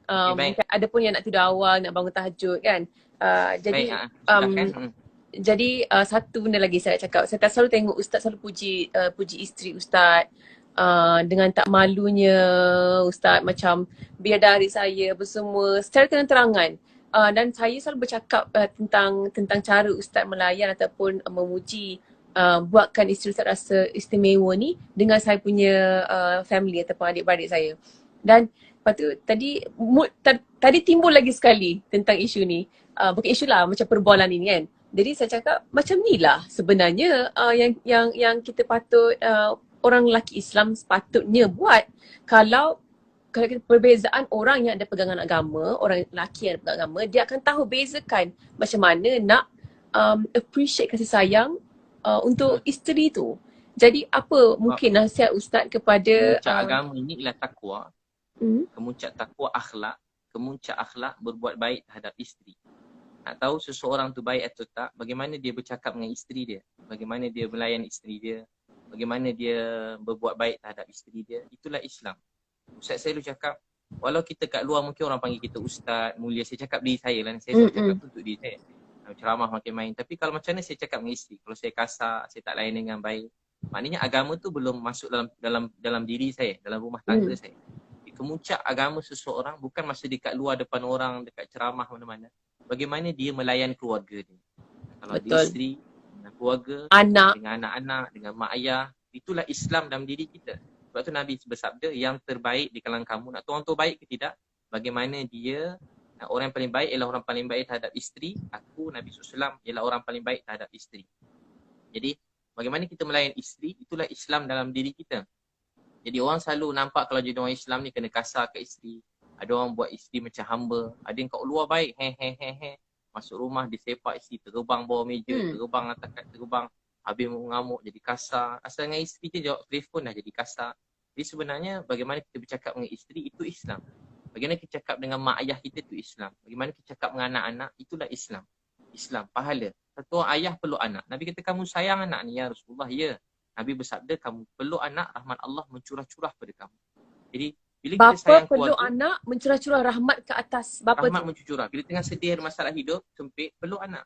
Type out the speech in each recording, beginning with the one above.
Baik. Mungkin ada pun yang nak tidur awal, nak bangun tahajud kan. Baik, Jadi silakan. satu benda lagi saya cakap, saya tak selalu tengok Ustaz selalu puji isteri Ustaz, dengan tak malunya Ustaz macam bidadari saya apa semua secara terang-terangan. Dan saya selalu bercakap tentang cara Ustaz melayan ataupun memuji, buatkan isteri Ustaz rasa istimewa ni dengan saya punya family ataupun adik-beradik saya. Dan lepas tu tadi timbul lagi sekali tentang isu ni. Bukan isu lah, macam perbualan ini kan. Jadi saya cakap macam ni lah sebenarnya yang kita patut, orang lelaki Islam sepatutnya buat. Kalau perbezaan orang yang ada pegangan agama, orang lelaki yang ada pegangan agama, dia akan tahu bezakan macam mana nak appreciate kasih sayang untuk isteri tu. Jadi apa Sebab mungkin nasihat Ustaz kepada kemuncak agama ini ialah takwa, hmm? kemuncak takwa akhlak, kemuncak akhlak berbuat baik terhadap isteri. Nak tahu seseorang tu baik atau tak, bagaimana dia bercakap dengan isteri dia, bagaimana dia melayan isteri dia, bagaimana dia berbuat baik terhadap isteri dia, itulah Islam. Ustaz saya dulu cakap, walau kita kat luar mungkin orang panggil kita ustaz, mulia, saya cakap diri saya lah, saya selalu cakap tu untuk diri saya. Ceramah makin main, tapi kalau macam mana saya cakap dengan isteri, kalau saya kasar, saya tak layan dengan baik, maknanya agama tu belum masuk dalam diri saya, dalam rumah tangga saya. Kemuncak agama seseorang bukan masa dia kat luar depan orang, dekat ceramah mana-mana, bagaimana dia melayan keluarga dia. Kalau dia Betul. isteri, dengan keluarga, Anak. dengan anak-anak, dengan mak ayah, itulah Islam dalam diri kita. Sebab tu Nabi bersabda, yang terbaik di kalangan kamu, nak tahu orang tu baik ke tidak, bagaimana dia, orang yang paling baik ialah orang paling baik terhadap isteri, aku Nabi SAW ialah orang paling baik terhadap isteri. Jadi bagaimana kita melayan isteri, itulah Islam dalam diri kita. Jadi orang selalu nampak kalau jadi orang Islam ni kena kasar ke isteri. Ada orang buat isteri macam hamba. Ada yang kat luar baik. Masuk rumah disepak isteri, terbang bawah meja, terbang atas kat terbang. Habis mengamuk jadi kasar. Asal dengan isteri je jawab telefon dah jadi kasar. Jadi sebenarnya bagaimana kita bercakap dengan isteri itu Islam. Bagaimana kita cakap dengan mak ayah kita itu Islam. Bagaimana kita cakap dengan anak-anak itulah Islam. Islam, pahala. Satu orang ayah peluk anak. Nabi kata kamu sayang anak ni ya Rasulullah. Ya. Nabi bersabda, kamu peluk anak, rahmat Allah mencurah-curah pada kamu. Jadi, bila kita sayang Bapa peluk keluarga, anak, mencurah-curah rahmat ke atas bapa rahmat tu. mencurah. Bila tengah sedih, ada masalah hidup, sempit, peluk anak.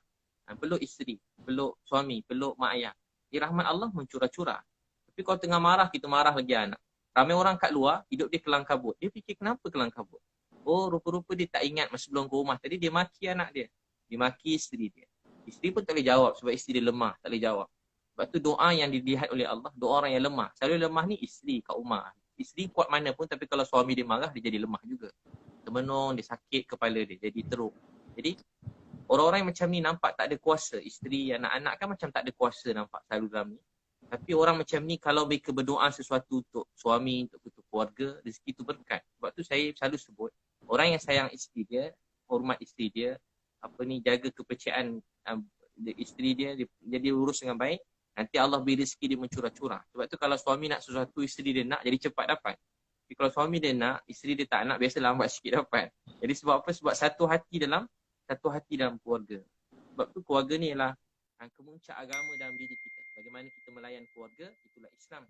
Peluk isteri, peluk suami, peluk mak ayah. Jadi, rahmat Allah mencurah-curah. Tapi kalau tengah marah, kita marah lagi anak. Ramai orang kat luar, hidup dia kelang kabut. Dia fikir kenapa kelang kabut? Oh, rupa-rupa dia tak ingat masa sebelum ke rumah. Tadi dia maki anak dia. Dia maki isteri dia. Isteri pun tak boleh jawab sebab isteri dia lemah, tak boleh jawab. Sebab tu doa yang dilihat oleh Allah, doa orang yang lemah. Selalu lemah ni isteri kat rumah. Isteri kuat mana pun, tapi kalau suami dia marah, dia jadi lemah juga. Termenung, dia sakit kepala dia, jadi teruk. Jadi, orang-orang yang macam ni nampak tak ada kuasa. Isteri, anak-anak kan macam tak ada kuasa nampak selalu dalam ni. Tapi orang macam ni kalau mereka berdoa sesuatu untuk suami, untuk keluarga, rezeki tu berkat. Sebab tu saya selalu sebut, orang yang sayang isteri dia, hormat isteri dia, jaga kepercayaan isteri dia jadi urus dengan baik, nanti Allah beri rezeki dia mencurah-curah. Sebab tu kalau suami nak sesuatu, isteri dia nak, jadi cepat dapat. Tapi kalau suami dia nak, isteri dia tak nak, biasa lambat sikit dapat. Jadi sebab apa? Sebab satu hati dalam keluarga. Sebab tu keluarga ni ialah kemuncak agama dalam diri kita. Bagaimana kita melayan keluarga, itulah Islam.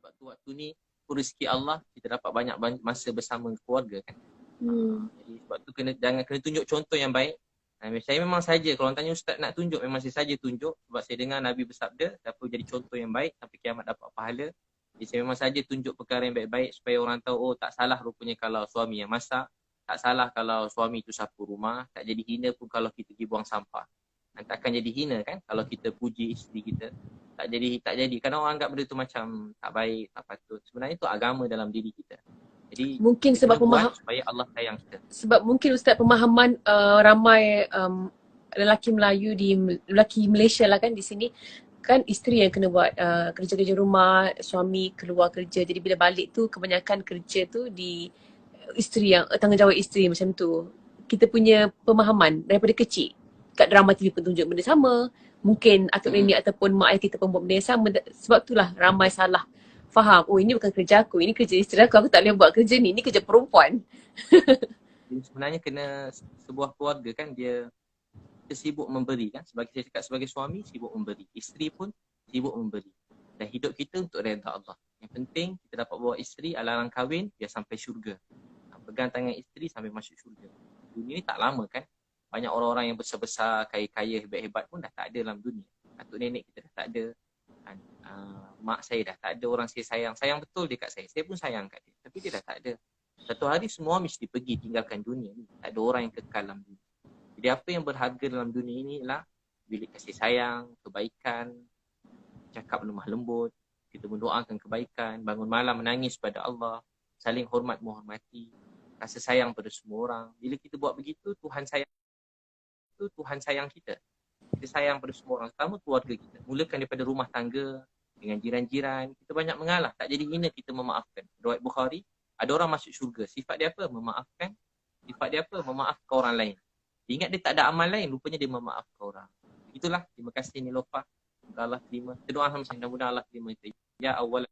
Sebab tu waktu ni rezeki Allah, kita dapat banyak masa bersama keluarga kan. Jadi sebab tu jangan kena tunjuk contoh yang baik. Saya memang saja, kalau orang tanya ustaz nak tunjuk, memang saya saja tunjuk. Sebab saya dengar Nabi bersabda, dapat jadi contoh yang baik sampai kiamat dapat pahala. Jadi saya memang saja tunjuk perkara yang baik-baik supaya orang tahu, oh tak salah rupanya kalau suami yang masak, tak salah kalau suami itu sapu rumah, tak jadi hina pun kalau kita pergi buang sampah. Dan takkan jadi hina kan kalau kita puji isteri kita. Tak jadi. Kadang orang anggap benda tu macam tak baik, tak patut. Sebenarnya itu agama dalam diri kita. Jadi Mungkin kita sebab kena buat supaya Allah sayang kita. sebab mungkin Ustaz pemahaman ramai lelaki Malaysia lah kan di sini kan, isteri yang kena buat kerja-kerja rumah, suami keluar kerja. Jadi bila balik tu kebanyakan kerja tu di isteri yang tanggungjawab isteri macam tu. Kita punya pemahaman daripada kecil kat drama TV pun tunjuk benda sama. Mungkin atuk nenek ataupun mak ayah kita pun buat benda yang sama. Sebab itulah ramai salah faham. Oh, ini bukan kerja aku, ini kerja isteri aku tak boleh buat kerja ni kerja perempuan. Jadi sebenarnya kena sebuah keluarga kan dia sibuk memberi kan. Saya cakap sebagai suami sibuk memberi. Isteri pun sibuk memberi. Dan hidup kita untuk redha Allah. Yang penting kita dapat bawa isteri alaran kahwin biar sampai syurga. Pegang tangan isteri sampai masuk syurga. Dunia ni tak lama kan. Banyak orang-orang yang besar-besar, kaya-kaya, hebat-hebat pun dah tak ada dalam dunia. Atuk nenek kita dah tak ada. Mak saya dah tak ada. Orang saya sayang. Sayang betul dekat saya. Saya pun sayang kat dia. Tapi dia dah tak ada. Satu hari semua mesti pergi tinggalkan dunia ni. Tak ada orang yang kekal dalam dunia. Jadi apa yang berharga dalam dunia ini ialah bilik kasih sayang, kebaikan, cakap lemah lembut, kita mendoakan kebaikan, bangun malam menangis pada Allah, saling hormat menghormati, rasa sayang pada semua orang. Bila kita buat begitu, Tuhan sayang kita. Kita sayang pada semua orang, terutama keluarga kita. Mulakan daripada rumah tangga, dengan jiran-jiran. Kita banyak mengalah, tak jadi hina kita memaafkan. Riwayat Bukhari, ada orang masuk syurga. Sifat dia apa? Memaafkan. Sifat dia apa? Memaafkan orang lain. Dia ingat dia tak ada amal lain, rupanya dia memaafkan orang. Itulah. Terima kasih Nilofa. Semoga Allah terima. Kita doa sama-sama, mudah-mudahan Allah terima kita. Ya awal